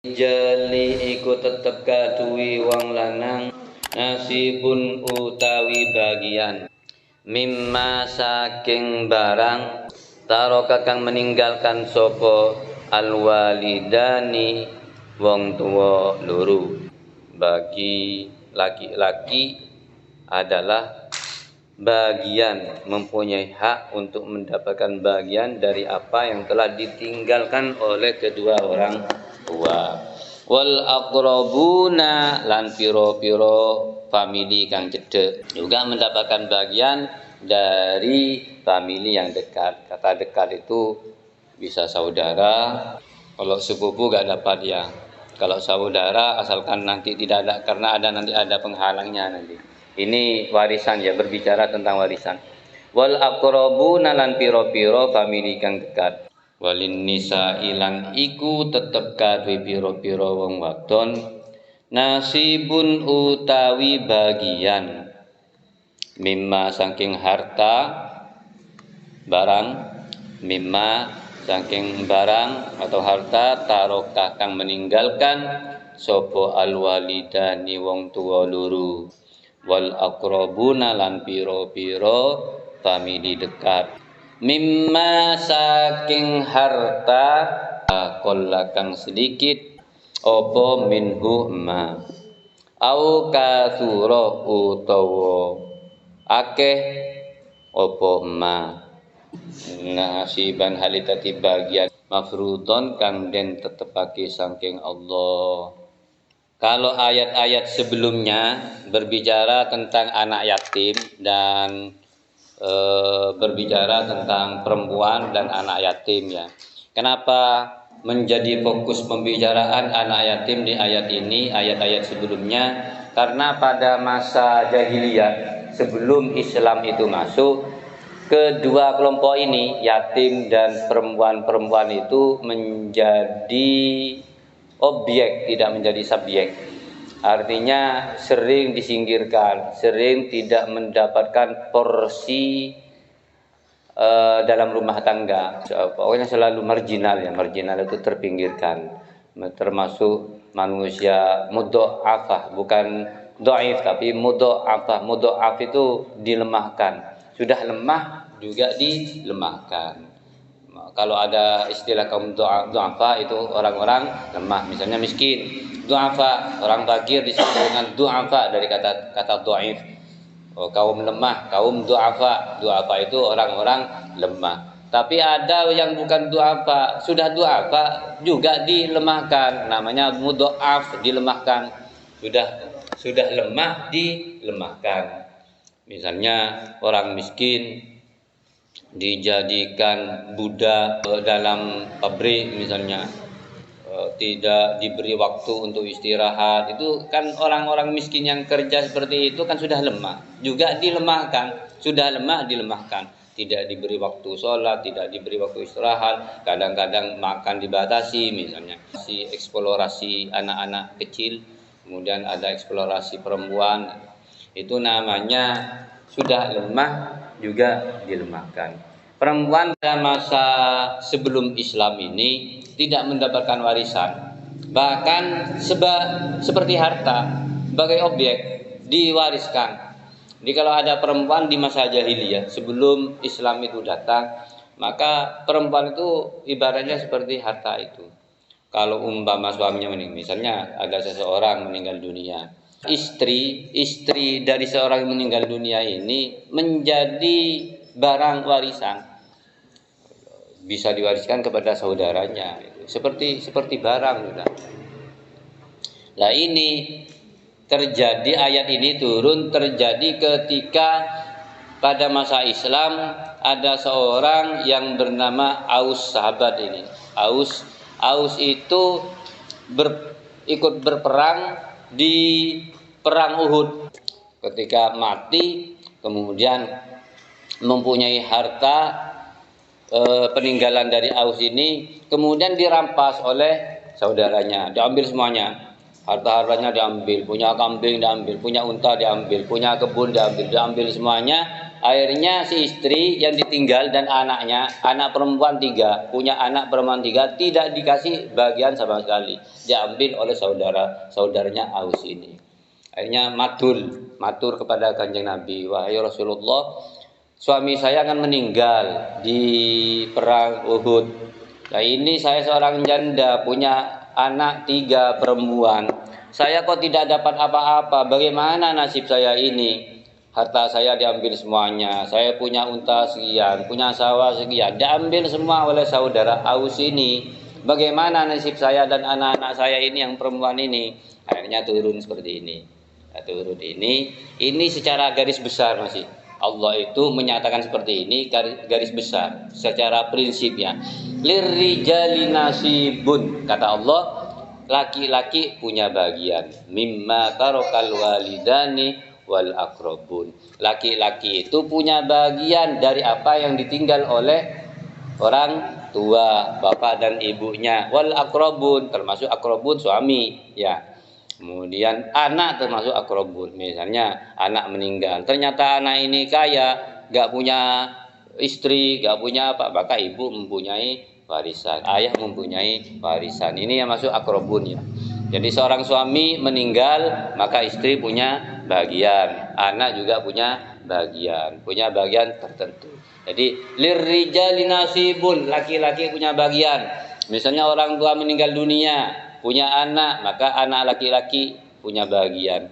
Jali iku tetep kaduwi wong lanang nasibun utawi bagian mimma saking barang taroka kang meninggalkan sopo alwalidani wong tuwa loro. Bagi laki-laki adalah bagian, mempunyai hak untuk mendapatkan bagian dari apa yang telah ditinggalkan oleh kedua orang tua. Wal aqrabuna lan piro-piro famili kang cedek juga mendapatkan bagian dari famili yang dekat. Kata dekat itu bisa saudara, kalau sepupu gak dapat ya. Kalau saudara asalkan nanti tidak ada, karena nanti ada penghalangnya nanti. Ini warisan ya, berbicara tentang warisan. Wal aqrabuna lan piro-piro famili kang dekat. Walin nisa ilan iku tetep kadhe piro-piro wong wadon nasibun utawi bagian mimma saking harta barang, mimma saking barang atau harta taroka kang meninggalkan sopo alwalidani wong tuwa loro wal aqrabuna lan piro-piro famili dekat mimma saking harta kolla kang sedikit opo minhu ma au katsura utawa akeh opo ma nasiban halitati bagian mafrudon kang den tetepake saking Allah. Kalau ayat-ayat sebelumnya berbicara tentang anak yatim dan berbicara tentang perempuan dan anak yatim ya. Kenapa menjadi fokus pembicaraan anak yatim di ayat ini, ayat-ayat sebelumnya? Karena pada masa jahiliyah sebelum Islam itu masuk, kedua kelompok ini, yatim dan perempuan-perempuan itu menjadi objek, tidak menjadi subjek. Artinya sering disingkirkan, sering tidak mendapatkan porsi dalam rumah tangga. Pokoknya selalu marginal ya, marginal itu terpinggirkan. Termasuk manusia mudha'afah, bukan dhaif tapi mudha'afah. Mudha'af itu dilemahkan. Sudah lemah juga dilemahkan. Kalau ada istilah kaum du'afa itu orang-orang lemah, misalnya miskin. Du'afa, orang fakir disebut dengan du'afa dari kata dhaif. Kaum lemah, kaum du'afa. Du'afa itu orang-orang lemah. Tapi ada yang bukan du'afa, sudah du'afa juga dilemahkan, namanya mudha'af, dilemahkan. Sudah lemah dilemahkan. Misalnya orang miskin dijadikan budak dalam pabrik misalnya, tidak diberi waktu untuk istirahat, itu kan orang-orang miskin yang kerja seperti itu kan sudah lemah, juga dilemahkan, sudah lemah dilemahkan, tidak diberi waktu sholat, tidak diberi waktu istirahat, kadang-kadang makan dibatasi misalnya. Si eksplorasi anak-anak kecil, kemudian ada eksplorasi perempuan, itu namanya sudah lemah juga dilemahkan. Perempuan pada masa sebelum Islam ini tidak mendapatkan warisan, bahkan seperti harta, sebagai objek diwariskan. Jadi kalau ada perempuan di masa jahiliyah sebelum Islam itu datang, maka perempuan itu ibaratnya seperti harta itu. Kalau umpama suaminya meninggal, misalnya ada seseorang meninggal dunia, istri dari seorang yang meninggal dunia ini menjadi barang warisan, bisa diwariskan kepada saudaranya, seperti barang sudah. Nah ini terjadi, ayat ini turun terjadi ketika pada masa Islam ada seorang yang bernama Aus, sahabat ini. Aus itu ikut berperang di perang Uhud. Ketika mati kemudian mempunyai harta peninggalan dari Aus ini, kemudian dirampas oleh saudaranya, diambil semuanya, harta-hartanya diambil, punya kambing diambil, punya unta diambil, punya kebun diambil semuanya. Akhirnya si istri yang ditinggal dan anaknya, anak perempuan 3, punya anak perempuan 3, tidak dikasih bagian sama sekali, diambil oleh saudaranya Aus ini. Akhirnya matur kepada Kanjeng Nabi, wahai Rasulullah, suami saya akan meninggal di perang Uhud. Nah ini saya seorang janda, punya anak 3 perempuan. Saya kok tidak dapat apa-apa, bagaimana nasib saya ini? Harta saya diambil semuanya, saya punya unta sekian, punya sawah sekian, diambil semua oleh saudara Aus ini. Bagaimana nasib saya dan anak-anak saya ini yang perempuan ini? Akhirnya turun seperti ini. Nah, turun ini secara garis besar masih. Allah itu menyatakan seperti ini garis besar secara prinsip ya. Lirrijali nasibun, kata Allah, laki-laki punya bagian mimma tarokal walidani wal akrobun. Laki-laki itu punya bagian dari apa yang ditinggal oleh orang tua, bapak dan ibunya. Wal akrobun, termasuk akrobun suami ya. Kemudian anak termasuk akrobun. Misalnya anak meninggal, ternyata anak ini kaya, gak punya istri, gak punya apa, maka ibu mempunyai warisan, ayah mempunyai warisan. Ini yang masuk akrobun ya. Jadi seorang suami meninggal, maka istri punya bagian, anak juga punya bagian tertentu. Jadi lirrijali nasibun, laki-laki punya bagian. Misalnya orang tua meninggal dunia, punya anak, maka anak laki-laki punya bagian.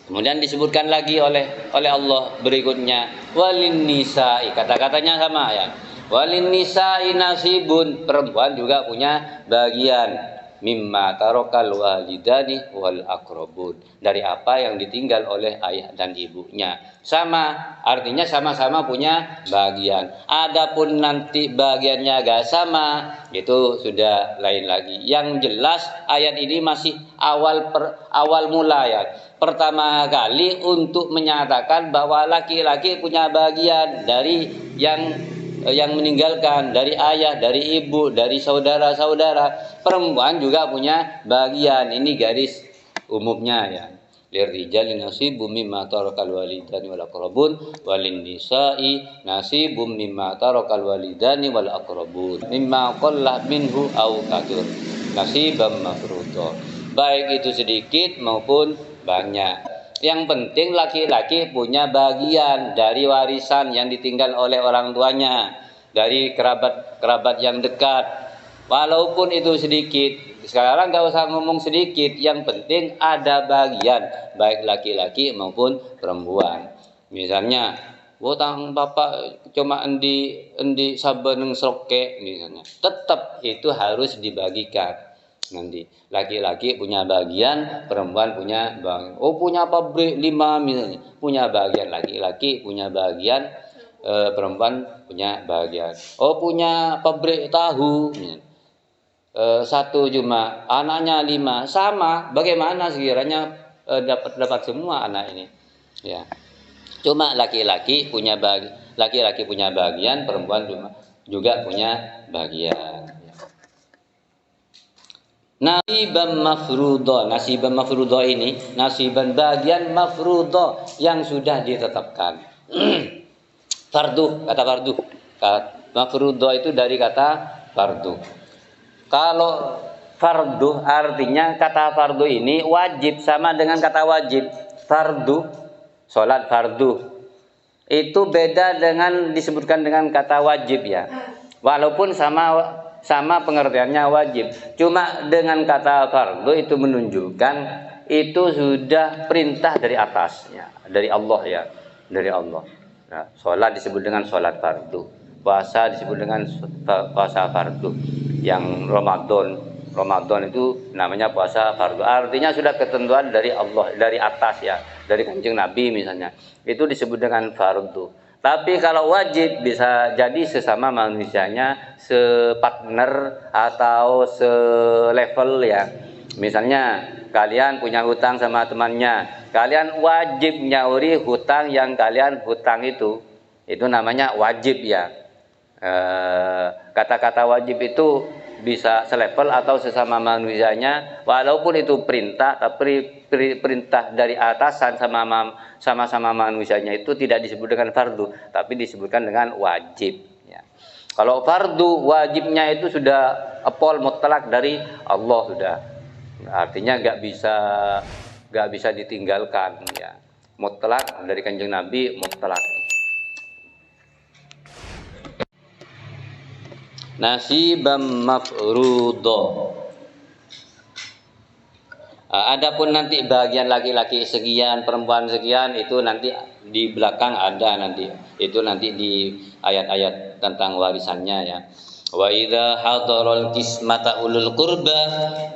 Kemudian disebutkan lagi oleh Allah berikutnya, walin nisa'i, kata-katanya sama ya. Walin nisa'i nasibun, perempuan juga punya bagian. Mimma tarokal walidani wal akrobun, dari apa yang ditinggal oleh ayah dan ibunya. Sama, artinya sama-sama punya bagian. Adapun nanti bagiannya gak sama, itu sudah lain lagi. Yang jelas ayat ini masih awal mula ya. Pertama kali untuk menyatakan bahwa laki-laki punya bagian dari yang meninggalkan, dari ayah, dari ibu, dari saudara-saudara. Perempuan juga punya bagian. Ini garis umumnya ya. Lirrijali nasibum mimma tarakal walidani wal aqrabun walin nisa'i nasibum mimma tarakal walidani wal aqrabun mimma qalla minhu aw katsur nasibam mafruḍa. Baik itu sedikit maupun banyak. Yang penting laki-laki punya bagian dari warisan yang ditinggal oleh orang tuanya, dari kerabat yang dekat. Walaupun itu sedikit, sekarang nggak usah ngomong sedikit, yang penting ada bagian, baik laki-laki maupun perempuan. Misalnya, utang bapak cuma endi saben sroke misalnya, tetap itu harus dibagikan. Nanti laki-laki punya bagian, perempuan punya bagian. Oh punya pabrik 5 misalnya, punya bagian laki-laki, punya bagian perempuan punya bagian. Oh punya pabrik tahu misalnya. 1 cuma anaknya 5, sama. Bagaimana sekiranya dapat semua anak ini? Ya. Cuma laki-laki punya bagian, perempuan juga punya bagian. Nasiban mafruḍo ini, nasiban bagian mafruḍo yang sudah ditetapkan. Fardu, kata fardu. Mafruḍo itu dari kata fardu. Kalau fardu artinya kata fardu ini wajib, sama dengan kata wajib. Fardu, sholat fardu. Itu beda dengan disebutkan dengan kata wajib ya. Walaupun sama pengertiannya wajib. Cuma dengan kata fardu itu menunjukkan itu sudah perintah dari atas ya, dari Allah ya, dari Allah. Nah, sholat disebut dengan sholat fardu, puasa disebut dengan puasa fardu. Yang Ramadan itu namanya puasa fardu. Artinya sudah ketentuan dari Allah, dari atas ya, dari Kanjeng Nabi misalnya. Itu disebut dengan fardu. Tapi kalau wajib bisa jadi sesama manusianya, separtner atau selevel ya. Misalnya kalian punya hutang sama temannya, kalian wajib nyauri hutang yang kalian hutang itu namanya wajib ya. Kata-kata wajib itu bisa selevel atau sesama manusianya, walaupun itu perintah, tapi perintah dari atasan sama-sama manusianya itu tidak disebut dengan fardu, tapi disebutkan dengan wajib. Ya. Kalau fardu wajibnya itu sudah apol mutlak dari Allah sudah, artinya nggak bisa ditinggalkan. Ya. Mutlak dari Kanjeng Nabi mutlak. Nasibam mafrudo. Adapun nanti bagian laki-laki sekian, perempuan sekian, itu nanti di belakang ada nanti. Itu nanti di ayat-ayat tentang warisannya ya. Wa idza hadaral qismata ulul qurba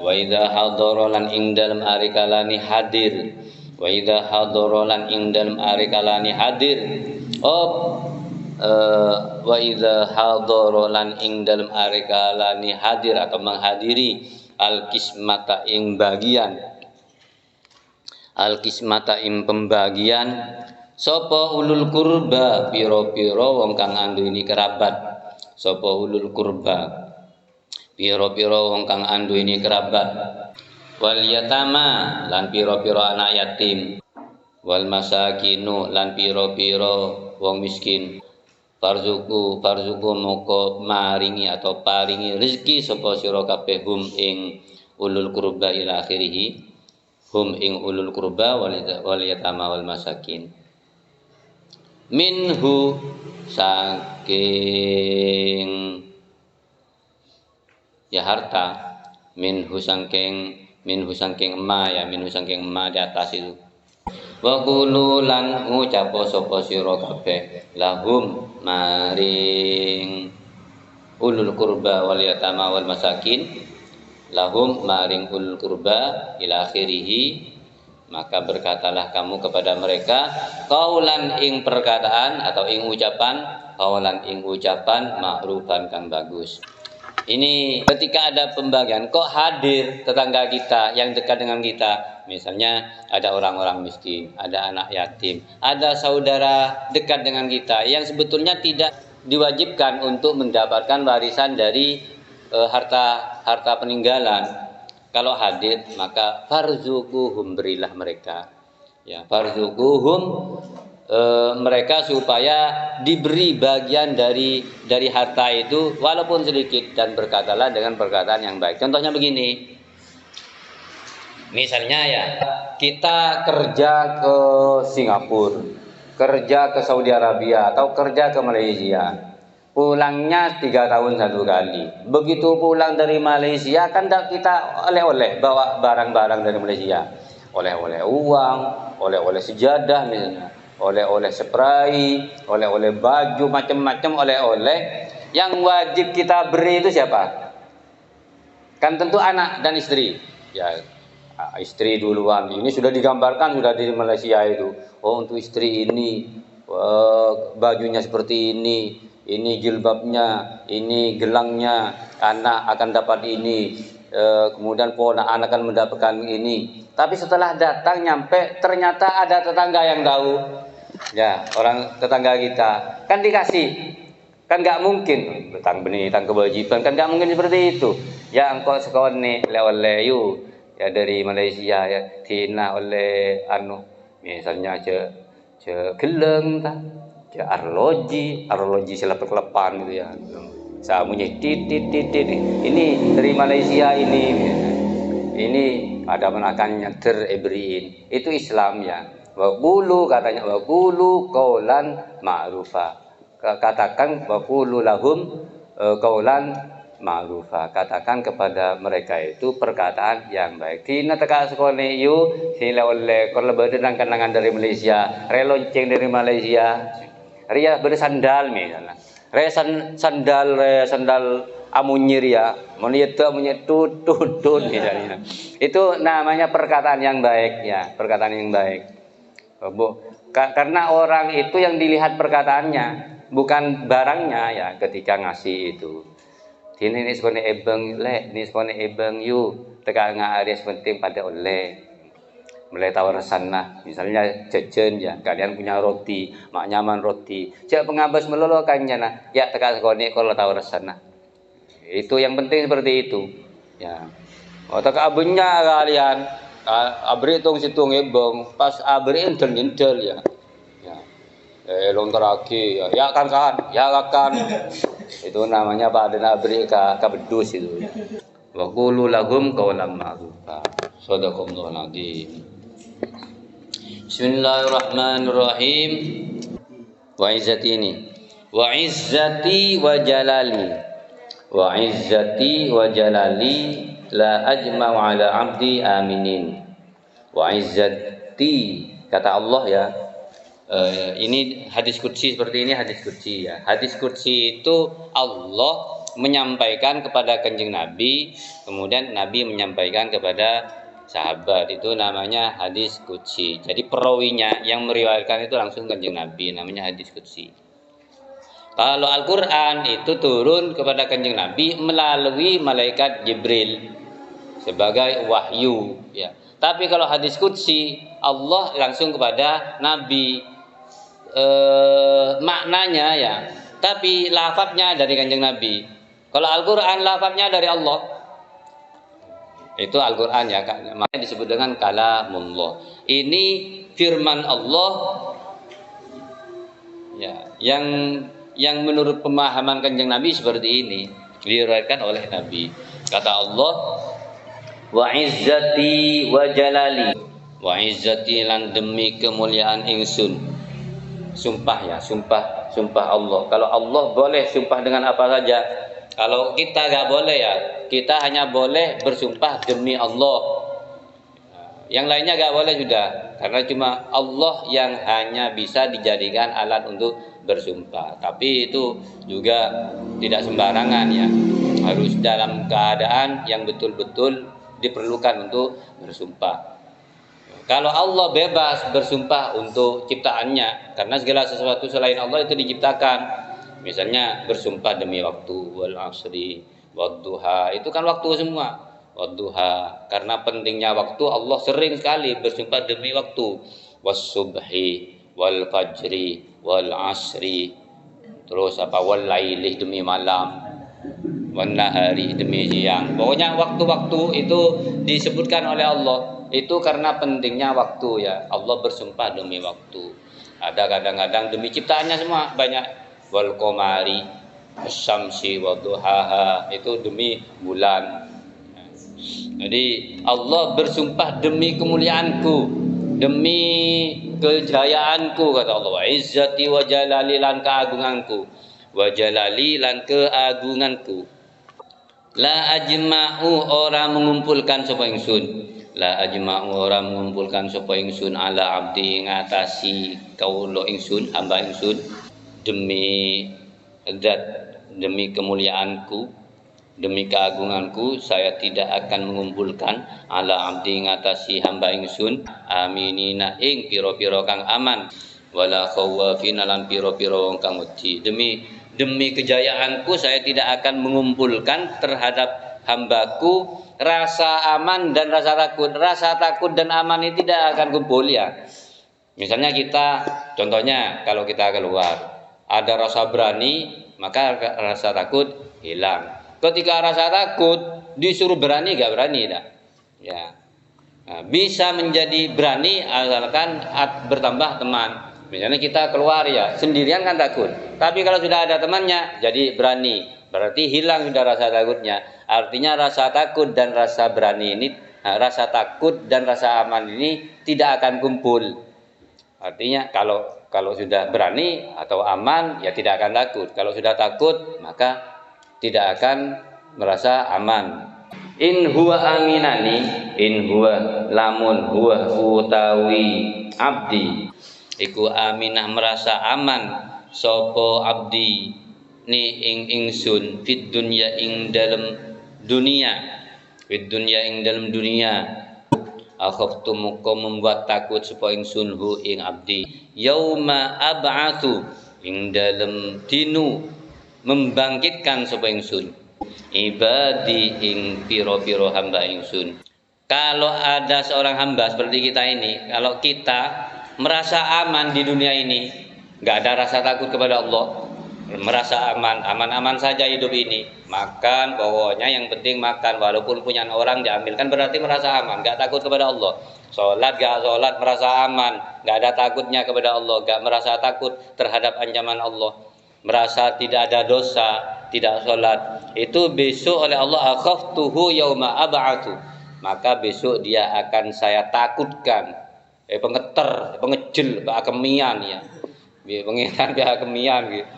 wa idza hadarolan ing dalem arikalani hadir. Wa idza hadarolan ing dalem arikalani hadir. Wa idza hadarolan ing dalem arikalani hadir atau menghadiri al-qismata ing bagian, al-qismata ing pembagian sapa ulul kurba, pira-pira wong kang anduweni kerabat. Sapa ulul kurba, pira-pira wong kang anduweni kerabat. Wal yatama, lan pira-pira anak yatim. Wal masakinu, lan pira-pira wong miskin. Farzuku moko maringi atau paringi rezeki sapa sira kabeh hum ing ulul qurba ila akhirih, hum ing ulul qurba wal yatama wal masakin. Minhu saking ya harta, minhu saking ma ya, minhu saking ma di atas itu. Wa qulu lan ngucap sapa sira kabeh lahum maring ulul qurba wal yatama wal masakin, lahum maring ulul qurba ila akhirih, maka berkatalah kamu kepada mereka qaulan ing perkataan atau ing ucapan, qaulan ing ucapan ma'rufan kang bagus. Ini ketika ada pembagian, kok hadir tetangga kita yang dekat dengan kita, misalnya ada orang-orang miskin, ada anak yatim, ada saudara dekat dengan kita yang sebetulnya tidak diwajibkan untuk mendapatkan warisan dari harta peninggalan. Kalau hadir maka farzuquhum, berilah mereka. Ya, farzuquhum, mereka supaya diberi bagian dari harta itu walaupun sedikit, dan berkatalah dengan perkataan yang baik. Contohnya begini, misalnya ya kita kerja ke Singapura, kerja ke Saudi Arabia atau kerja ke Malaysia, pulangnya 3 tahun 1 kali. Begitu pulang dari Malaysia kan kita oleh-oleh bawa barang-barang dari Malaysia, oleh-oleh uang, oleh-oleh sejadah misalnya, oleh-oleh spray, oleh-oleh baju, macam-macam oleh-oleh. Yang wajib kita beri itu siapa? Kan tentu anak dan istri. Ya, istri duluan. Ini sudah digambarkan sudah di Malaysia itu. Oh, untuk istri ini bajunya seperti ini jilbabnya, ini gelangnya, anak akan dapat ini, kemudian ponakan akan mendapatkan ini. Tapi setelah datang nyampe ternyata ada tetangga yang tahu, ya orang tetangga kita kan dikasih, kan nggak mungkin tentang benih tentang kewajiban, kan nggak mungkin seperti itu. Ya engkau sekolah nih oleh you ya dari Malaysia ya tina oleh misalnya geleng ta, arloji selep-kelepan gitu ya, samunya titit ini dari Malaysia ini ada menakannya tereberiin, itu Islam ya. Waqulu, katanya waqulu qaulan ma'rufa, katakan waqulu lahum qaulan ma'rufa, katakan kepada mereka itu perkataan yang baik. Tina teka sekone yu sila oleh kalau berdenang-kenangan dari Malaysia, relonceng dari Malaysia, ria bersandal misalnya, sandal amunyir ya, monyet tutut misalnya. Itu namanya perkataan yang baik ya, perkataan yang baik. Karena orang itu yang dilihat perkataannya, bukan barangnya ya ketika ngasih itu. Ini sekone ebeng le, ini sekone ebeng yu, teka ngaris penting pada oleh. Mulai tawar sana, misalnya jajan ya, kalian punya roti, mak nyaman roti, cek pengabas melolokannya nah, ya teka sekone kalau tawar sana. Itu yang penting seperti itu. Ya. Otak abunya kalian, abri tung situng ebong, pas abri entel ya. Ya. Lontar lagi, ya kan, ya kan. Itu namanya Pak Adena abri ka bedus itu. Wa qulu lahum qawlan ma'rufa. Shadaqallahul azim. Bismillahirrahmanirrahim. Wa izzati ini. Wa izzati wa jalali. Wa izzati wa jalali la ajma'u ala abdi aminin. Wa izzati, kata Allah ya. Ini hadis qudsi, seperti ini hadis qudsi ya. Hadis qudsi itu Allah menyampaikan kepada Kanjeng Nabi, kemudian Nabi menyampaikan kepada sahabat. Itu namanya hadis qudsi. Jadi perawinya yang meriwayatkan itu langsung Kanjeng Nabi, namanya hadis qudsi. Kalau Al-Qur'an itu turun kepada Kanjeng Nabi melalui malaikat Jibril sebagai wahyu ya. Tapi kalau hadis qudsi Allah langsung kepada Nabi, maknanya ya, tapi lafadznya dari Kanjeng Nabi. Kalau Al-Qur'an lafadznya dari Allah. Itu Al-Qur'an ya, makanya disebut dengan kalamullah. Ini firman Allah ya, yang menurut pemahaman Kanjeng Nabi seperti ini, diriwayatkan oleh Nabi. Kata Allah, wa izzati wa jalali, wa izzati lan demi kemuliaan ingsun. Sumpah ya, sumpah Allah. Kalau Allah boleh sumpah dengan apa saja. Kalau kita gak boleh ya, kita hanya boleh bersumpah demi Allah. Yang lainnya gak boleh sudah, karena cuma Allah yang hanya bisa dijadikan alat untuk bersumpah. Tapi itu juga tidak sembarangan ya, harus dalam keadaan yang betul-betul diperlukan untuk bersumpah. Kalau Allah bebas bersumpah untuk ciptaannya, karena segala sesuatu selain Allah itu diciptakan. Misalnya bersumpah demi waktu, wal asri, wad duha, itu kan waktu semua. Wad duha, karena pentingnya waktu Allah sering sekali bersumpah demi waktu. Was subhi, wal fajri, wal asri, terus wal laili demi malam, wan nahari demi siang. Pokoknya waktu-waktu itu disebutkan oleh Allah. Itu karena pentingnya waktu ya. Allah bersumpah demi waktu. Ada kadang-kadang demi ciptaannya semua banyak. Wal qamari asy-syamsi wa duhaha, itu demi bulan. Jadi Allah bersumpah demi kemuliaanku, demi kejayaanku, kata Allah. Wa izzati wa jalali lan keagunganku. Wa jalali lan keagunganku. La ajma'u orang mengumpulkan sapa ingsun. La ajma'u orang mengumpulkan sapa ingsun ala abdi ngatasi kaula ingsun, hamba ingsun, demi zat, demi kemuliaanku, demi keagunganku, saya tidak akan mengumpulkan ala abdi ngatasi hamba ingsun aminina ing pira-pira kang aman, wala khawafina lan pira-pira wong kang wedi. Demi kejayaanku saya tidak akan mengumpulkan terhadap hambaku rasa aman dan rasa takut. Rasa takut dan aman ini tidak akan kumpul ya. Misalnya kita, contohnya kalau kita keluar, ada rasa berani, maka rasa takut hilang. Ketika rasa takut disuruh berani, gak berani dah. Ya. Nah, bisa menjadi berani asalkan bertambah teman. Misalnya kita keluar ya, sendirian kan takut. Tapi kalau sudah ada temannya, jadi berani. Berarti hilang sudah rasa takutnya. Artinya rasa takut dan rasa berani ini, rasa takut dan rasa aman ini tidak akan kumpul. Artinya kalau sudah berani atau aman ya tidak akan takut. Kalau sudah takut maka tidak akan merasa aman. In huwa aminani, in huwa lamun huwa utawi abdi iku aminah merasa aman sapa abdi ni ing ingsun fid dunya ing dalam dunia, fid dunya ing dalam dunia. Akhaftu muka membuat takut sapa ingsun hu ing abdi yauma ab'atsu ing dalam dinu membangkitkan sapa ingsun ibadi ing piro-piro hamba ingsun. Kalau ada seorang hamba seperti kita ini, kalau kita merasa aman di dunia ini, nggak ada rasa takut kepada Allah, merasa aman saja hidup ini, makan pokoknya yang penting makan, walaupun punya orang diambilkan berarti merasa aman, nggak takut kepada Allah. Sholat gak sholat merasa aman, nggak ada takutnya kepada Allah, nggak merasa takut terhadap ancaman Allah, merasa tidak ada dosa, tidak sholat, itu besok oleh Allah akhaftuhu yauma ab'atu, maka besok dia akan saya takutkan, pengeter, pengejel, kemian ya, pengiran kemian gitu.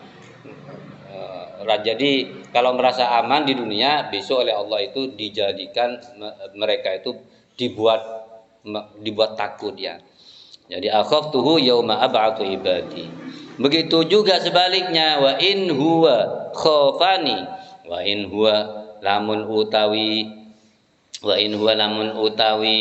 Jadi kalau merasa aman di dunia, besok oleh Allah itu dijadikan mereka itu dibuat takut ya. Jadi akhaftuhu yauma ab'atu ibadi. Begitu juga sebaliknya, wa in huwa khafani, wa in huwa lamun utawi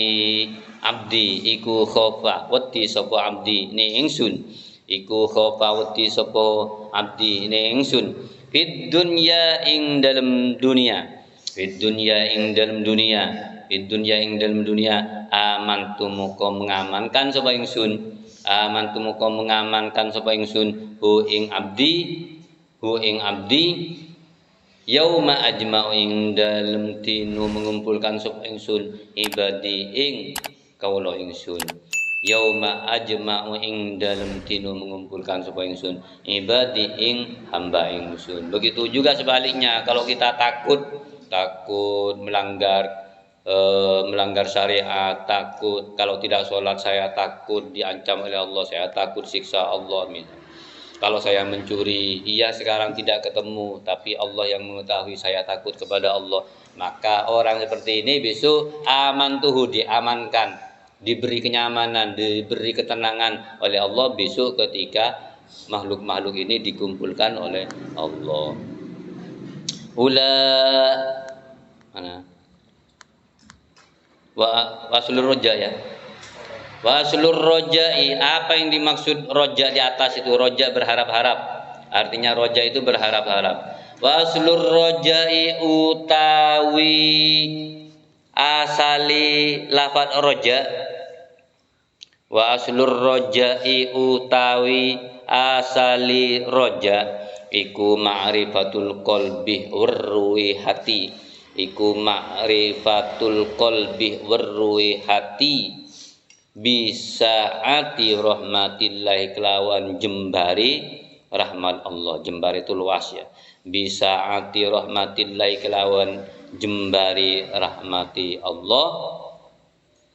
abdi iku khofa wedi sapa abdi ning ingsun, iku khofa wedi sapa abdi ning ingsun, fid dunya ing dalam dunia, fid dunya ing dalam dunia, fid dunya ing dalam dunia, amantu muka mengamankan sapa ingsun, amantu muka mengamankan sapa ingsun hu ing abdi yauma ajma'u ing dalem tinu mengumpulkan sapa ingsun ibadi ing kawula ingsun, yauma ajma'u ing dalem tinu mengumpulkan sapa ingsun ibadi ing hamba ingsun. Begitu juga sebaliknya, kalau kita takut melanggar syariat, takut kalau tidak sholat, saya takut diancam oleh Allah, saya takut siksa Allah misalnya. Kalau saya mencuri, iya sekarang tidak ketemu, tapi Allah yang mengetahui, saya takut kepada Allah. Maka orang seperti ini besok amantuhu, diamankan, diberi kenyamanan, diberi ketenangan oleh Allah besok ketika makhluk-makhluk ini dikumpulkan oleh Allah. Mana? Waslur roja ya. Waslur rojai, apa yang dimaksud roja di atas itu? Roja berharap-harap, artinya roja itu berharap-harap. Waslur rojai utawi asali lafaz roja, waslur rojai utawi asali roja iku ma'rifatul qalbi warruwi hati, iku ma'rifatul qalbi warruwi hati bisa ati rahmatillahi kelawan jembari rahmat Allah. Jembari itu luas ya. Bisa ati rahmatillahi kelawan jembari rahmati Allah,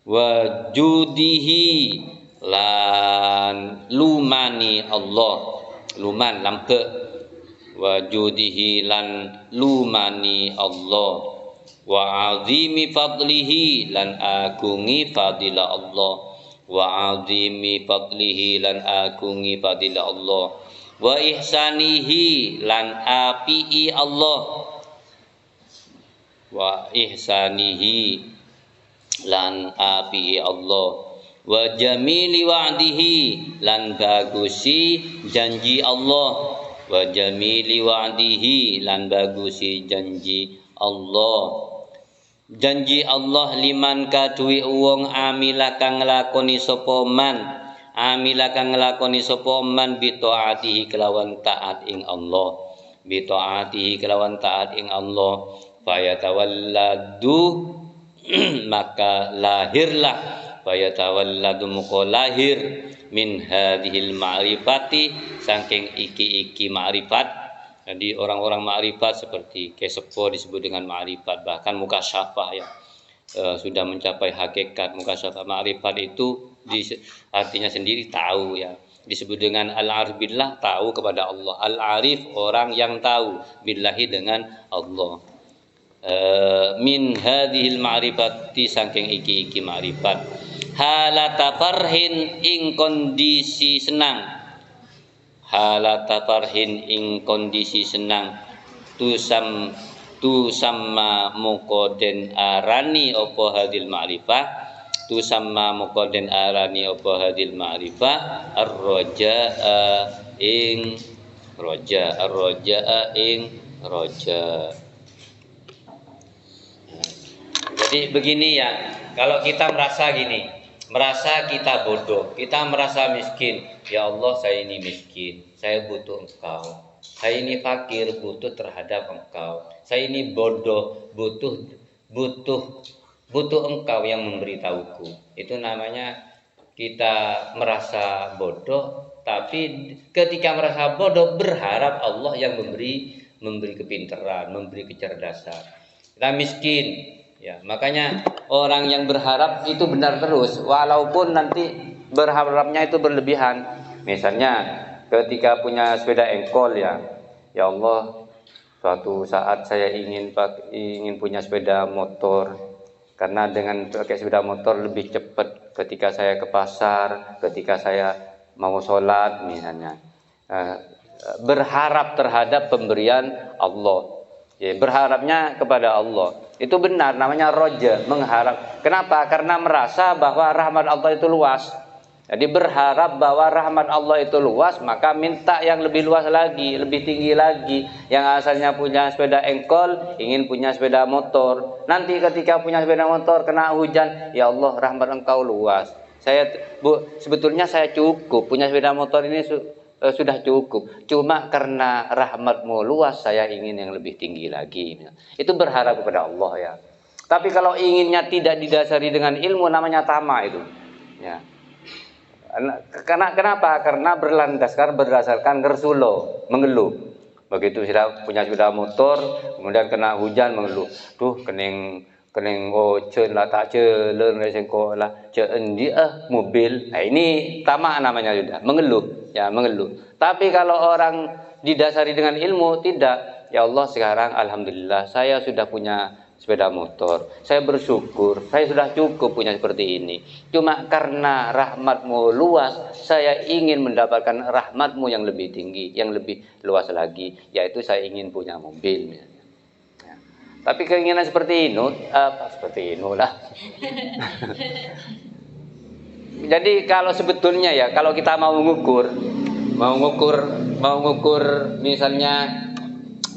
wa judihi lan lumani Allah, luman lampe, wa judihi lan lumani Allah, wa azimi fadlihi lan agungi fadilah Allah, wa azimi fadlihi lan agungi fadilah Allah, wa ihsanihi lan apii Allah, wa ihsanihi lan apii Allah, wa jamili wa'dihi lan bagusi janji Allah, wa jamili wa'dihi lan bagusi janji Allah. Janji Allah liman kaduwi wong amila kang nglakoni sapa man, amila kang nglakoni sapa man bi taatihi kelawan taat ing Allah, bi taatihi kelawan taat ing Allah, fayatawalladu maka lahirlah, fayatawalladu muka lahir min hadhil ma'rifati saking iki-iki ma'rifat. Jadi orang-orang ma'rifat seperti Kesepo disebut dengan ma'rifat, bahkan mukasyafah ya, sudah mencapai hakikat mukasyafah. Ma'rifat itu artinya sendiri tahu ya, disebut dengan al-arif billah, tahu kepada Allah. Al-arif orang yang tahu, billahi dengan Allah. Min hadhil ma'rifati saking iki-iki ma'rifat, halata farhin ing kondisi senang, halata farhin ing kondisi senang, tu sama mukoden arani opo hadil ma'rifah, tu sama mukoden arani opo hadil ma'rifah ar-roja ing roja, ar-roja ing roja. Jadi begini ya, kalau kita merasa gini, merasa kita bodoh, kita merasa miskin, ya Allah saya ini miskin, saya butuh Engkau, Saya ini fakir, butuh terhadap engkau. Saya ini bodoh, butuh engkau yang memberitahuku. Itu namanya kita merasa bodoh, tapi ketika merasa bodoh berharap Allah yang memberi kepintaran, memberi kecerdasan. Kita miskin, ya makanya orang yang berharap itu benar terus, walaupun nanti berharapnya itu berlebihan. Misalnya ketika punya sepeda engkol, ya Allah, suatu saat saya ingin punya sepeda motor, karena dengan pakai sepeda motor lebih cepat ketika saya ke pasar, ketika saya mau sholat misalnya. Berharap terhadap pemberian Allah, ya, berharapnya kepada Allah. Itu benar, namanya roja, mengharap. Kenapa? Karena merasa bahwa rahmat Allah itu luas. Jadi berharap bahwa rahmat Allah itu luas, maka minta yang lebih luas lagi, lebih tinggi lagi. Yang asalnya punya sepeda engkol, ingin punya sepeda motor. Nanti ketika punya sepeda motor kena hujan, ya Allah, rahmat Engkau luas. Sebetulnya saya cukup, punya sepeda motor ini sudah cukup. Cuma karena rahmat-Mu luas, saya ingin yang lebih tinggi lagi. Itu berharap kepada Allah, ya. Tapi kalau inginnya tidak didasari dengan ilmu, namanya tamak itu, ya. Kenapa? Karena berdasarkan gersulo, mengeluh. Begitu sudah punya sepeda motor, kemudian kena hujan, mengeluh. Tuh kening cen lah tak celen resengko lah cen dia mobil. Nah, ini tamak namanya sudah, mengeluh, ya mengeluh. Tapi kalau orang didasari dengan ilmu, tidak. Ya Allah, sekarang alhamdulillah saya sudah punya sepeda motor, saya bersyukur, saya sudah cukup punya seperti ini. Cuma karena rahmat-Mu luas, saya ingin mendapatkan rahmat-Mu yang lebih tinggi, yang lebih luas lagi, yaitu saya ingin punya mobil misalnya. Ya. Tapi keinginan seperti inilah. Jadi kalau sebetulnya, ya, kalau kita mau mengukur misalnya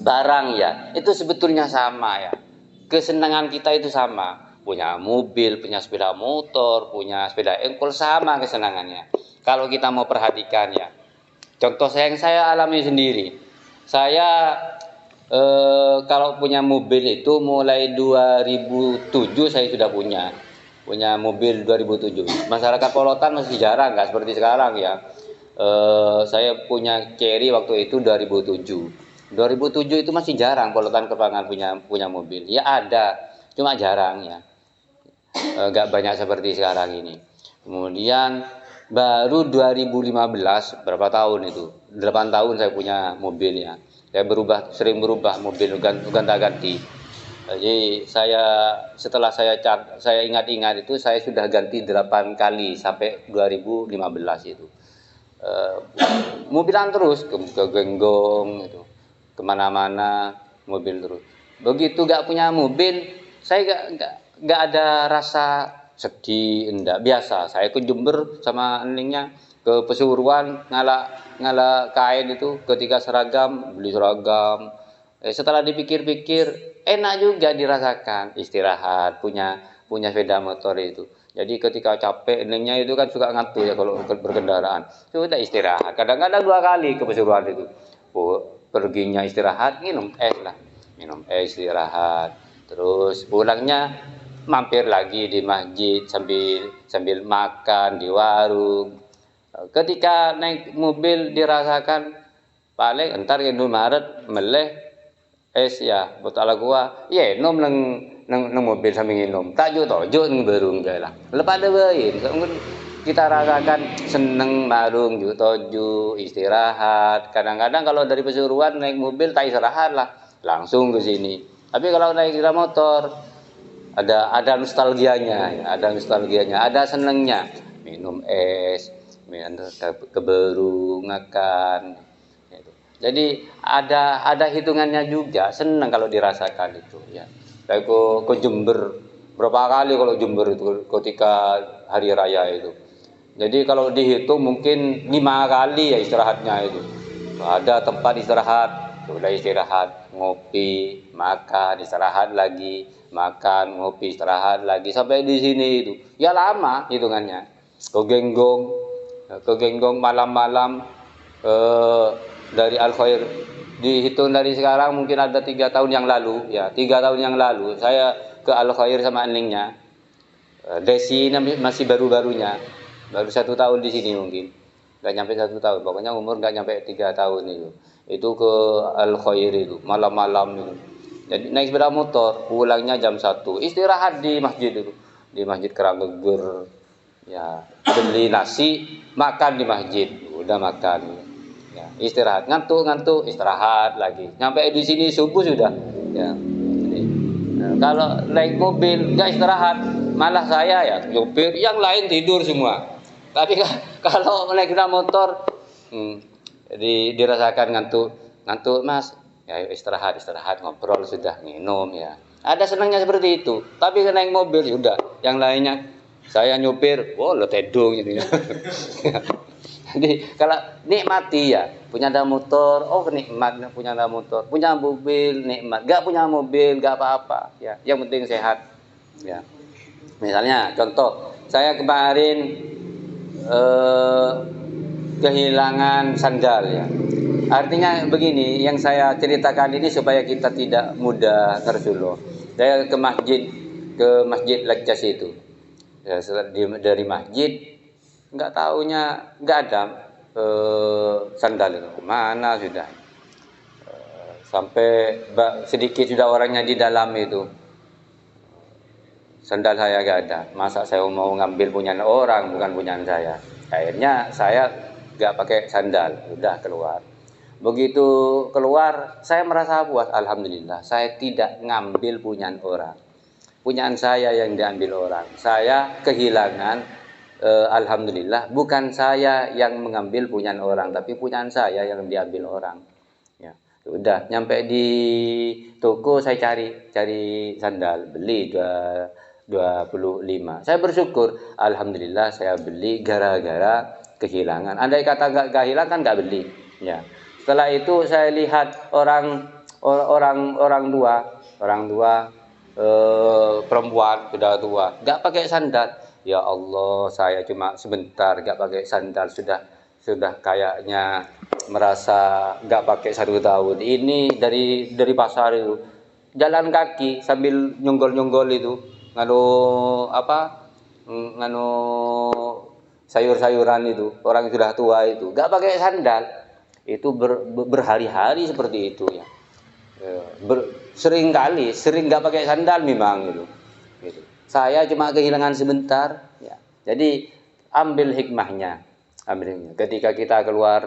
barang, ya, itu sebetulnya sama, ya. Kesenangan kita itu sama, punya mobil, punya sepeda motor, punya sepeda engkol, sama kesenangannya. Kalau kita mau perhatikan, ya, contoh yang saya alami sendiri, saya kalau punya mobil itu mulai 2007 saya sudah punya mobil 2007. Masyarakat Polotan masih jarang, nggak seperti sekarang, ya. Saya punya Cherry waktu itu 2007 itu masih jarang Polotan Kepangan punya mobil. Ya ada, cuma jarang, ya. Nggak banyak seperti sekarang ini. Kemudian baru 2015, berapa tahun itu? 8 tahun saya punya mobil, ya. Saya sering berubah mobil, gonta-ganti. Jadi setelah saya ingat-ingat itu saya sudah ganti 8 kali sampai 2015 itu. Mobilan terus ke Genggong itu, kemana-mana mobil terus. Begitu gak punya mobil, saya gak ada rasa sedih, enggak, biasa. Saya ke Jember sama eningnya, ke Pesuruan ngala kain itu, ketika beli seragam. Setelah dipikir-pikir, enak juga dirasakan istirahat, punya sepeda motor itu. Jadi ketika capek, eningnya itu kan suka ngantuk, ya, kalau berkendaraan. Sudah istirahat. Kadang-kadang 2 kali ke Pesuruan itu. Perginya istirahat, minum es istirahat. Terus pulangnya mampir lagi di masjid sambil makan di warung. Ketika naik mobil dirasakan paling entar ke Indomaret meleh es, ya botol gua, ya nom nang mobil sambil minum. Tak tojo ngeberung lah. Lepas ada bae. Kita rasakan seneng marung toju istirahat. Kadang-kadang kalau dari Pesuruan naik mobil tak istirahat lah, langsung ke sini. Tapi kalau naik sepeda motor ada nostalgianya, ya, ada senengnya. Minum es, keberung makan. Jadi ada hitungannya juga, seneng kalau dirasakan itu, ya. Kayak ke Jember berapa kali kalau Jember itu ketika hari raya itu. Jadi kalau dihitung mungkin 5 kali, ya, istirahatnya itu. Ada tempat istirahat, sudah istirahat, ngopi, makan, istirahat lagi, makan, ngopi, istirahat lagi, sampai di sini itu. Ya lama hitungannya. Ke Genggong malam-malam dari Al Khair, dihitung dari sekarang mungkin ada 3 tahun yang lalu, ya 3 tahun yang lalu saya ke Al Khair sama anlingnya. Desi ini masih baru-barunya, baru 1 tahun di sini mungkin, nggak nyampe 1 tahun, pokoknya umur nggak nyampe 3 tahun itu ke Al Khair itu malam-malam itu. Jadi naik sepeda motor, pulangnya jam 1, istirahat di masjid itu, di Masjid Keranggeger, ya beli nasi, makan di masjid, udah makan, ya istirahat, ngantuk istirahat lagi, nyampe di sini subuh sudah, ya. Jadi, kalau naik mobil nggak istirahat, malah saya ya nyopir, yang lain tidur semua. Tapi kalau naik sepeda motor, dirasakan ngantuk mas, ya istirahat ngobrol sudah, minum, ya ada senangnya seperti itu. Tapi naik mobil ya udah, yang lainnya saya nyopir, lo tedung gitu ya. Jadi kalau nikmati ya, punya ada motor, nikmat punya ada motor, punya mobil nikmat, gak punya mobil gak apa-apa, ya yang penting sehat, ya. Misalnya contoh, saya kemarin kehilangan sandal, ya. Artinya begini, yang saya ceritakan ini supaya kita tidak mudah tersulut. Saya ke masjid Lakjas itu, ya, dari masjid nggak taunya nggak ada sandal itu, mana sudah, sampai sedikit sudah orangnya di dalam itu, sandal saya nggak ada. Masa saya mau ngambil punya orang, bukan punya saya. Akhirnya saya nggak pakai sandal, udah keluar. Begitu keluar, saya merasa puas, alhamdulillah saya tidak ngambil punyaan orang, punyaan saya yang diambil orang. Saya kehilangan, alhamdulillah bukan saya yang mengambil punyaan orang, tapi punyaan saya yang diambil orang, ya. Udah nyampe di toko, saya cari sandal, beli 25. Saya bersyukur, alhamdulillah saya beli gara-gara kehilangan. Andai kata nggak kehilangan kan nggak beli, ya. Setelah itu saya lihat orang tua, perempuan sudah tua, nggak pakai sandal. Ya Allah, saya cuma sebentar nggak pakai sandal sudah kayaknya merasa nggak pakai 1 tahun. Ini dari pasar itu, jalan kaki sambil nyonggol itu, nganu sayur-sayuran itu, orang sudah tua itu nggak pakai sandal. Itu berhari-hari seperti itu, ya. Sering nggak pakai sandal memang gitu. Saya cuma kehilangan sebentar, ya. Jadi ambil hikmahnya. Ketika kita keluar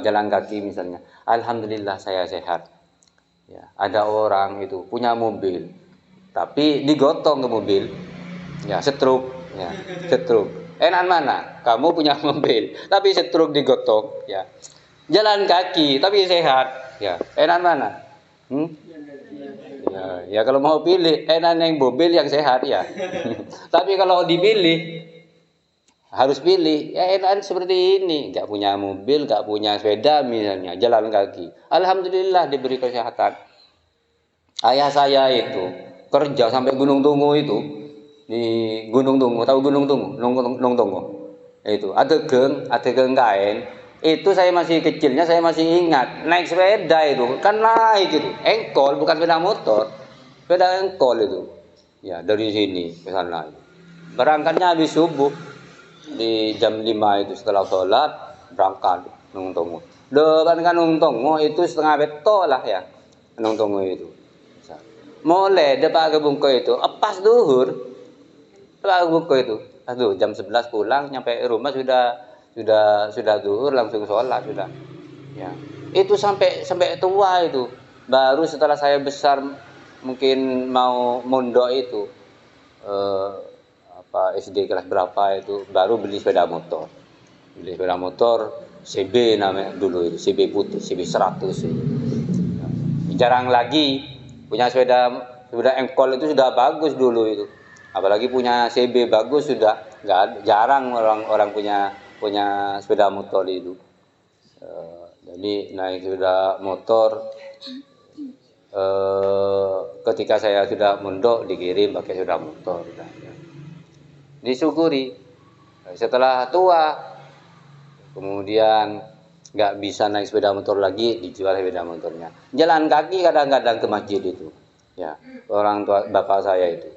jalan kaki misalnya, alhamdulillah saya sehat, ya. Ada orang itu punya mobil tapi digotong ke mobil, ya, stroke, ya, stroke. Enak mana kamu punya mobil tapi stroke digotong, ya, jalan kaki tapi sehat, ya, enak mana? Ya kalau mau pilih enak yang mobil yang sehat, ya. Tapi kalau dipilih harus pilih ya enak seperti ini, nggak punya mobil, nggak punya sepeda misalnya, jalan kaki, alhamdulillah diberi kesehatan. Ayah saya itu kerja sampai Gunung Tunggu itu, di Gunung Tunggu, tahu Gunung Tunggu, Gunung Tunggu itu Adegeng kain. Itu saya masih kecilnya, saya masih ingat naik sepeda itu kan, naik itu engkol, bukan sepeda motor, sepeda engkol itu, ya, dari sini ke sana. Berangkatnya habis subuh di jam 5 itu, setelah sholat berangkat Gunung Tunggu. Depan kan Gunung Tunggu itu setengah beto lah, ya, Gunung Tunggu itu. Mulai depan kebungko itu pas duhur, depan kebungko itu, aduh jam 11 pulang, nyampe rumah sudah duhur, langsung sholat sudah, ya. Itu sampai tua itu, baru setelah saya besar mungkin mau mondok itu, SD kelas berapa itu, baru beli sepeda motor CB namanya dulu itu, CB putih, CB 100 itu. Jarang lagi punya sepeda engkol itu, sudah bagus dulu itu, apalagi punya CB bagus, sudah jarang orang punya sepeda motor itu. Jadi naik sepeda motor, ketika saya sudah mondok dikirim pakai sepeda motor, disyukuri. Setelah tua kemudian nggak bisa naik sepeda motor lagi, dijual sepeda motornya. Jalan kaki kadang-kadang ke masjid itu. Ya, orang tua bapak saya itu.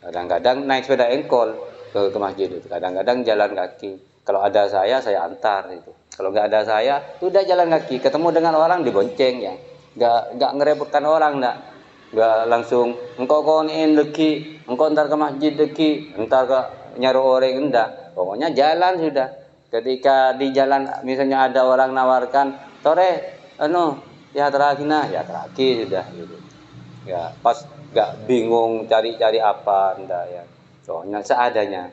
Kadang-kadang naik sepeda engkol ke masjid itu. Kadang-kadang jalan kaki. Kalau ada saya antar itu. Kalau nggak ada saya, udah jalan kaki. Ketemu dengan orang dibonceng ya. Nggak ngerepotkan orang, nggak langsung engkau konin lagi, engkau ntar ke masjid lagi, entar ke nyaru orang, enggak. Pokoknya jalan sudah. Ketika di jalan misalnya ada orang nawarkan, "Tore, ya terakina," ya teraki sudah gitu. Ya, pas nggak bingung cari-cari apa, enggak ya. Soalnya seadanya.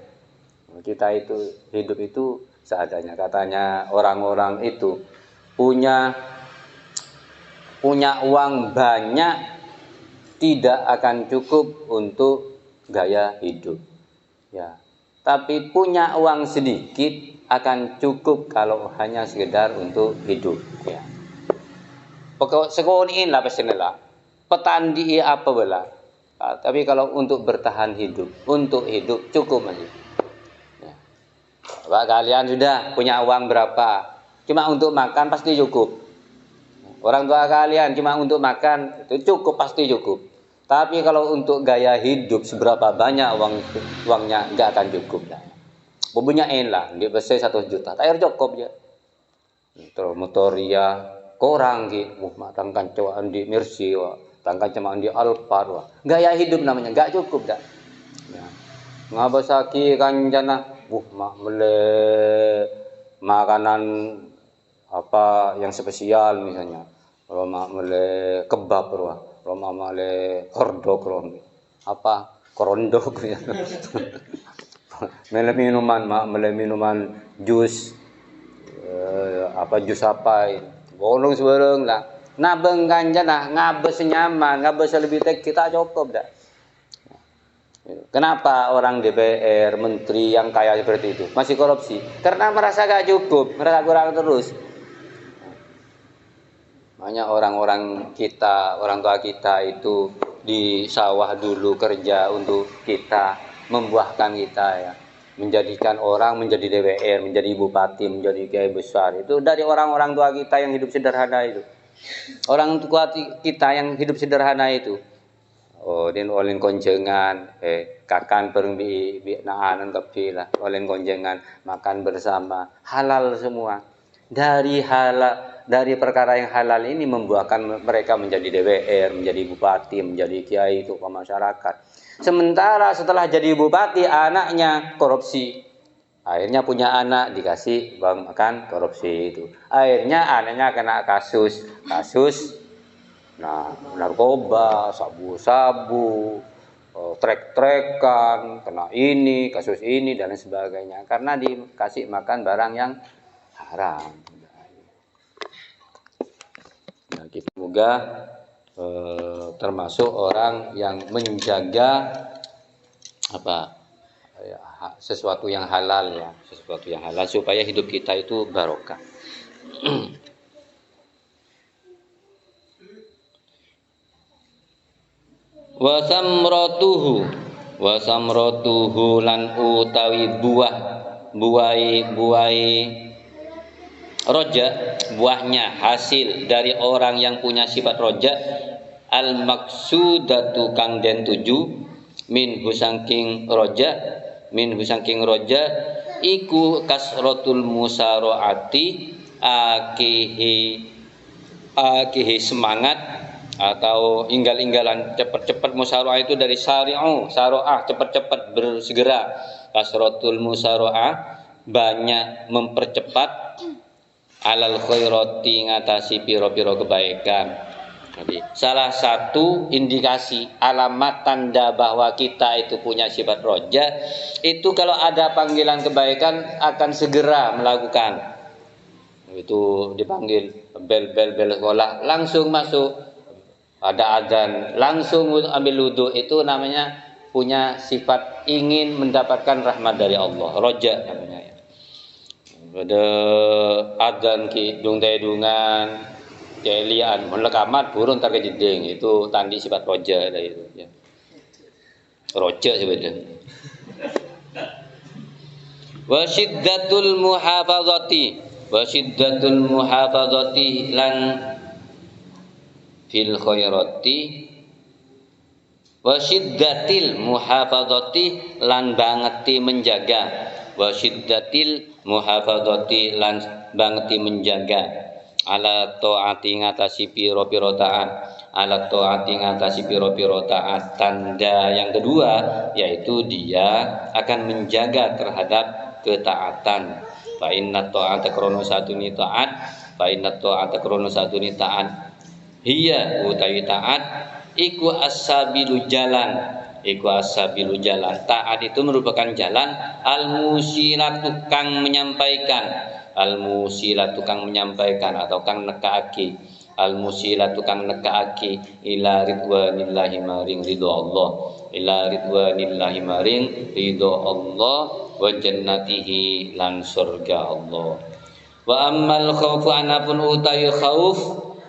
Kita itu hidup itu seadanya. Katanya orang-orang itu punya uang banyak tidak akan cukup untuk gaya hidup. Ya. Tapi punya uang sedikit akan cukup kalau hanya sekedar untuk hidup. Ya. Pokok sekoniin lah pesenela. Petandi apa bela. Nah, tapi kalau untuk bertahan hidup, untuk hidup cukup masih. Ya. Pak kalian sudah punya uang berapa? Cuma untuk makan pasti cukup. Orang tua kalian cuma untuk makan itu cukup, pasti cukup. Tapi kalau untuk gaya hidup seberapa banyak uangnya nggak akan cukup dah. Bubunyain lah, di besar 1 juta, tak cukup ya. Terus motor ya korang gitu, matang kancauan di Mercy, tangkan cuma di Alphard, gaya hidup namanya nggak cukup dah. Ya. Ngabasaki kanjana, mak mele makanan apa yang spesial misalnya. Kalau mak mele kebab kalau mak mele hordok apa korondok ya. Mele minuman jus apa jus apa bolong sebarang lah. Nabeng kanjana ngabes nyaman, ngabes lebih tek kita cukup dah. Kenapa orang DPR, menteri yang kaya seperti itu masih korupsi? Karena merasa gak cukup, merasa kurang terus. Makanya orang-orang kita, orang tua kita itu di sawah dulu kerja untuk kita, membuahkan kita ya. Menjadikan orang menjadi DPR, menjadi bupati, menjadi kiai besar. Itu dari orang-orang tua kita yang hidup sederhana itu. Orang tua kita yang hidup sederhana itu. Oh, din oleh konjengan, kakan perung bi naanan kepilah, oleh konjengan, makan bersama, halal semua. Dari perkara yang halal ini membuahkan mereka menjadi DPR, menjadi bupati, menjadi kiai itu ke masyarakat. Sementara setelah jadi bupati anaknya korupsi. Akhirnya punya anak dikasih uang makan korupsi itu. Akhirnya anaknya kena kasus narkoba, sabu-sabu, trek-trekan, kena ini, kasus ini dan lain sebagainya karena dikasih makan barang yang haram. Nah, kita semoga termasuk orang yang menjaga sesuatu yang halal ya, sesuatu yang halal supaya hidup kita itu barokah. Wasamrotuhu lan utawi buai roja, buahnya hasil dari orang yang punya sifat roja, al maksudatu kang den tuju min husangking roja iku kasrotul musaroati akihi semangat atau inggal-inggalan cepat-cepat. Musyaroah itu dari saroah cepat-cepat bersegera. Kasrotul musyaroah banyak mempercepat, alal khairati ngatasi piro-piro kebaikan. Jadi salah satu indikasi alamat tanda bahwa kita itu punya sifat roja itu kalau ada panggilan kebaikan akan segera melakukan. Itu dipanggil bel sekolah langsung masuk. Ada adzan langsung ambil wudu, itu namanya punya sifat ingin mendapatkan rahmat dari Allah, roja namanya ya. Ada adzan ki dung tedungan kelian melekamat burun terkejeding, itu tandi sifat roja dari itu ya. Roja sebenarnya. Wa syiddatul muhafazati wa syiddatul muhafadzati lan fil khairati wa syiddatil muhafadzati lan bangeti menjaga wa syiddatil muhafadzati lan bangeti menjaga ala taati ngatasi pira-pira taat ala taati ngatasi pira-pira taat. Tanda yang kedua yaitu dia akan menjaga terhadap ketaatan. Fa inna ta'ata krono satuni taat fa inna ta'ata krono satuni taat hiya utawi taat iku as-sabilu jalan iku as-sabilu jalan. Taat itu merupakan jalan al-musilah tukang menyampaikan al-musilah tukang menyampaikan atau kang nekaake al-musilah tukang nekaake ila ridwanillahi maring ridho Allah ila ridwanillahi maring ridho Allah wa jannatihi lan surga Allah. Wa ammal khaufu anapun utawi khauf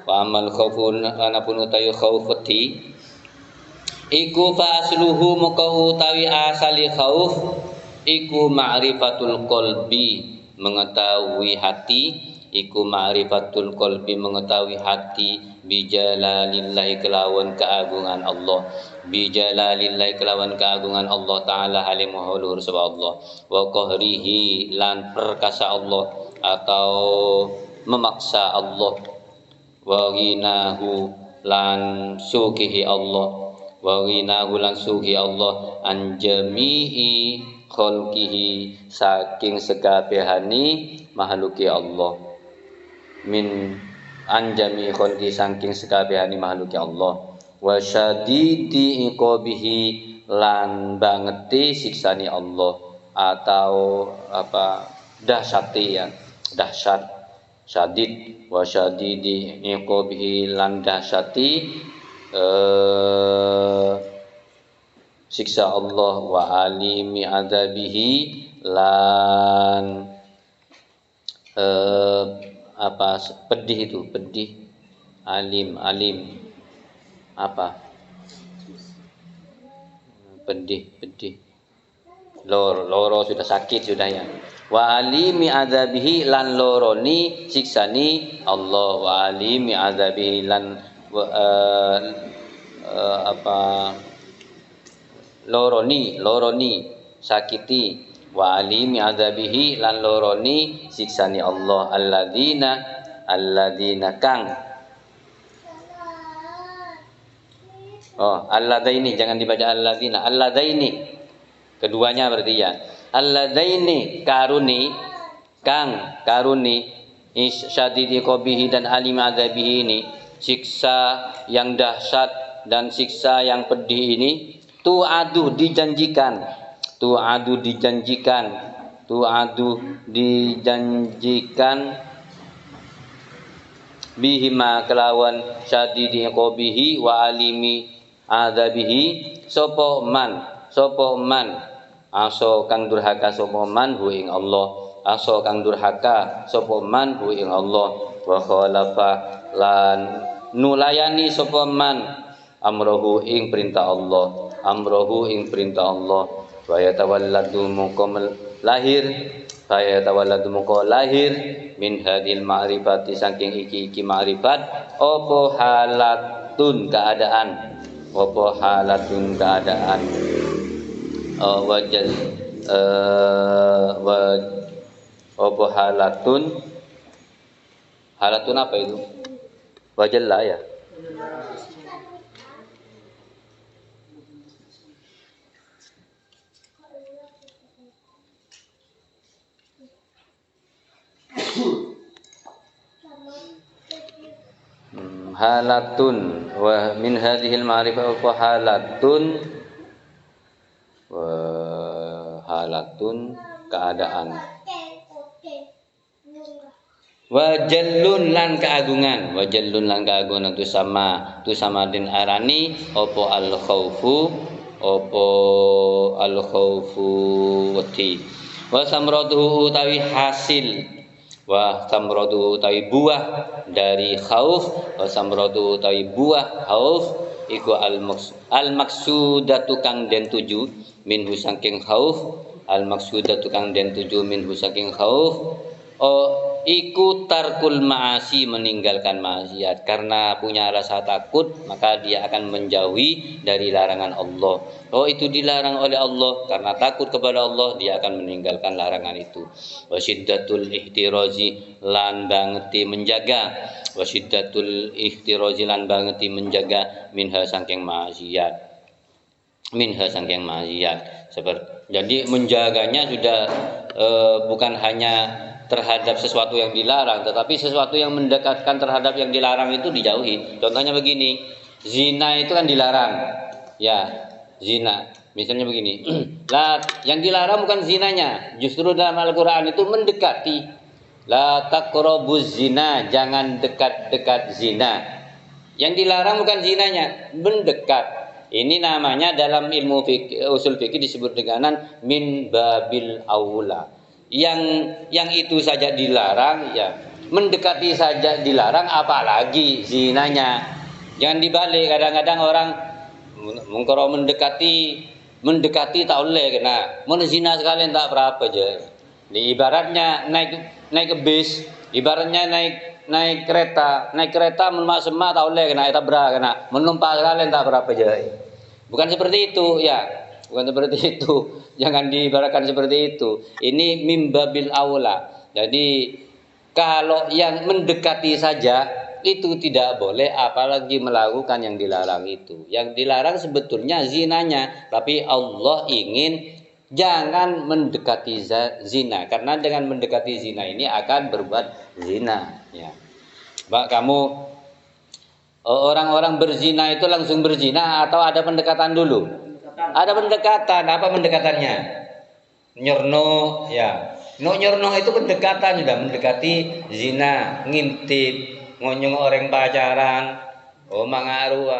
wa ammal khaufu anapun utawi khauf wedi iku fa asluhu maka utawi asali khauf iku ma'rifatul qalbi mengetahui hati iku ma'rifatul qalbi mengetahui hati bijalalillahi kelawan keagungan Allah bijalalillahi kelawan keagungan Allah taala halim hulur subha Allah wa qahrihi lan perkasa Allah atau memaksa Allah wa ghinahu lan sukihi Allah wa ghinahu lan sukihi Allah an jami'i khalqihi saking sekabehani makhluki Allah min anjami khalqi saking sekabehani makhluki Allah wa syadidi iqabihi lan bangeti siksani Allah atau apa dahsyati ya dahsyat syadid wa syadidi iqabihi lan dahsyati siksa Allah wa alimi adzabihi lan apa pedih itu pedih alim apa pedih loro sudah sakit sudah ya wa alimi adzabihi lan loroni siksani Allah wa alimi adzabihi lan apa loroni sakiti wa alimi adzabihi lan loroni siksani Allah alladzina kang alladaini jangan dibaca alladaini keduanya berarti ya alladaini karuni syadidi qabihi dan alim adzabihi ini siksa yang dahsyat dan siksa yang pedih ini tu'adu dijanjikan bihima kelawan syadidi qabihi wa alimi adzabihi sapa man aso kang durhaka sapa man hu ing Allah aso kang durhaka sapa man hu ing Allah wa khalafa lan nulayani sapa man amrohu ing perintah Allah wa yatawalladu muqam lahir min hadil ma'rifati saking iki ma'rifat apa halatun keadaan wajal apa halatun apa itu wajal lah ya halatun wa min hadhil ma'rifah wa halatun keadaan wa jallun lan keagungan itu sama din arani opo al khaufu wati wa samratuhu utawi hasil wa samratuhu utawi buah dari khauf wa samratuhu utawi buah khauf iku al maksudatu kang den tuju minhu saking khauf al maksudatu kang den tuju minhu saking khauf iku tarkul ma'asi, meninggalkan maksiat. Karena punya rasa takut, maka dia akan menjauhi dari larangan Allah. Oh, itu dilarang oleh Allah, karena takut kepada Allah dia akan meninggalkan larangan itu. Wasyiddatul ihtirazi, lan bangeti menjaga. Wasyiddatul ihtirazi, lan bangeti menjaga minha saking maksiat. Minha saking maksiat. Jadi menjaganya sudah bukan hanya terhadap sesuatu yang dilarang, tetapi sesuatu yang mendekatkan terhadap yang dilarang itu dijauhi. Contohnya begini, zina itu kan dilarang, ya, zina. Misalnya begini, lah yang dilarang bukan zinanya, justru dalam Al-Quran itu mendekati. La taqrabuz zina, jangan dekat-dekat zina. Yang dilarang bukan zinanya, mendekat. Ini namanya dalam ilmu usul fikih disebut dengan min babil aula. Yang itu saja dilarang, ya mendekati saja dilarang, apalagi zinanya. Jangan dibalik, kadang-kadang orang mengkoro mendekati tak boleh kena, mau zina sekalian tak berapa aja. Di ibaratnya naik ke bis, ibaratnya naik kereta semak tak boleh kena tabrak, kena menumpang sekalian tak berapa aja. Bukan seperti itu, ya. Bukan seperti itu. Jangan diibaratkan seperti itu. Ini mimbabil aula. Jadi kalau yang mendekati saja itu tidak boleh, apalagi melakukan yang dilarang itu. Yang dilarang sebetulnya zinanya, tapi Allah ingin jangan mendekati zina, karena dengan mendekati zina ini akan berbuat zina, ya. Mbak, kamu orang-orang berzina itu langsung berzina atau ada pendekatan dulu? Ada pendekatan. Apa pendekatannya? Nyerno, ya. Nyerno itu pendekatan, sudah mendekati zina, ngintip, ngonyong orang pacaran, mangaru,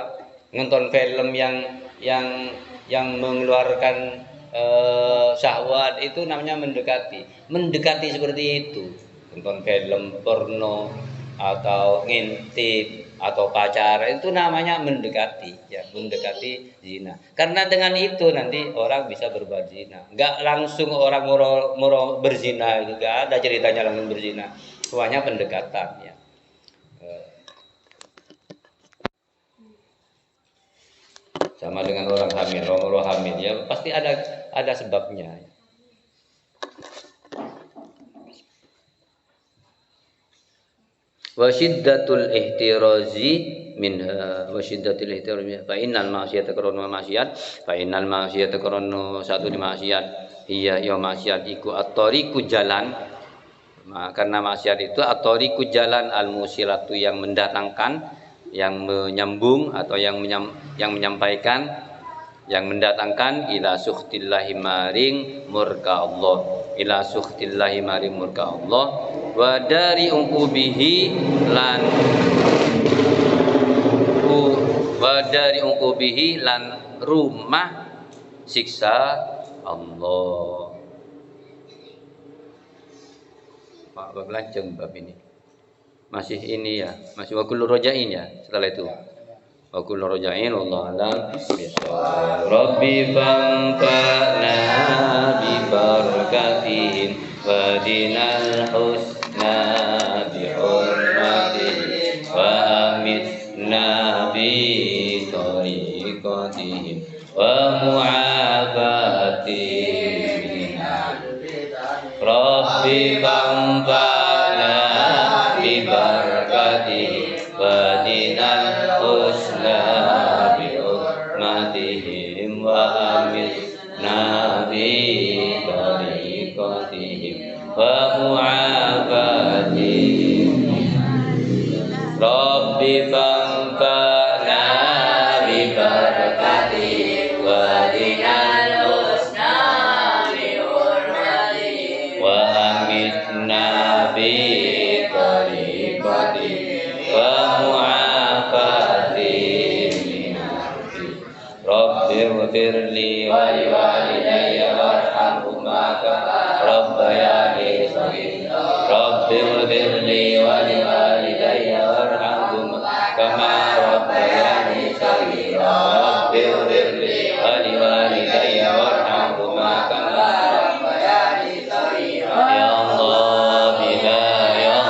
nonton film yang mengeluarkan syahwat, itu namanya mendekati. Mendekati seperti itu. Nonton film porno atau ngintip atau pacaran, itu namanya mendekati, ya, mendekati zina. Karena dengan itu nanti orang bisa berbuat zina. Enggak langsung orang moro berzina, itu enggak ada ceritanya langsung berzina. Semuanya pendekatan, ya. Sama dengan orang hamil, orang hamil, ya pasti ada sebabnya. Wasyiddatul ihtirazi minha, wasyiddatul ihtirazi fa innal ma'siyata qaronu ma'siyat, fa innal ma'siyata qaronu satu di maksiat, iya ya maksiat iku at-tariqu jalan. Karena maksiat itu at-tariqu jalan, al-musilatu yang mendatangkan, yang menyambung atau yang menyampaikan, yang mendatangkan ila sukhtillahi maring murka Allah, ila sukhtillahi maring murka Allah, wa dari ungkubihi lan rumah siksa Allah. Pak Bablanceng bab ini masih ini, ya, masih wakul rojain, ya. Setelah itu wakul rojain, Allah alam bisawab. Rabbi fangfa'na bi barakatihim wa dinal husna bi hurmatihim wa amitna bi tariqatihim wa mu'afatihim. Rabbi fangfa'na bi barakatihim wa dinal husna bi hurmatihim wa amitna bi tariqatihim wa mu'afatihim. Rabbi fangfa'na bi barakatihim wa dinal husna bi hurmatihim wa amitna bi tariqatihim wa mu'afatihim. Rabbi ighfirli wa liwalidayya warhamhuma kama rabbayani shaghira. Rabbi ighfirli wa liwalidayya warhamhuma kama rabbayani shaghira. Rabbi ighfirli wa liwalidayya warhamhuma kama rabbayani shaghira. Ya Allah biha ya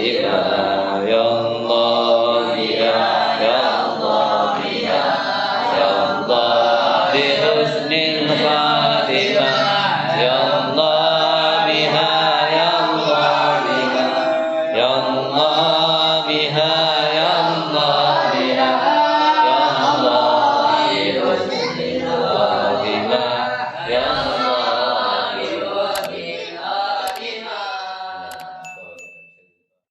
ibadah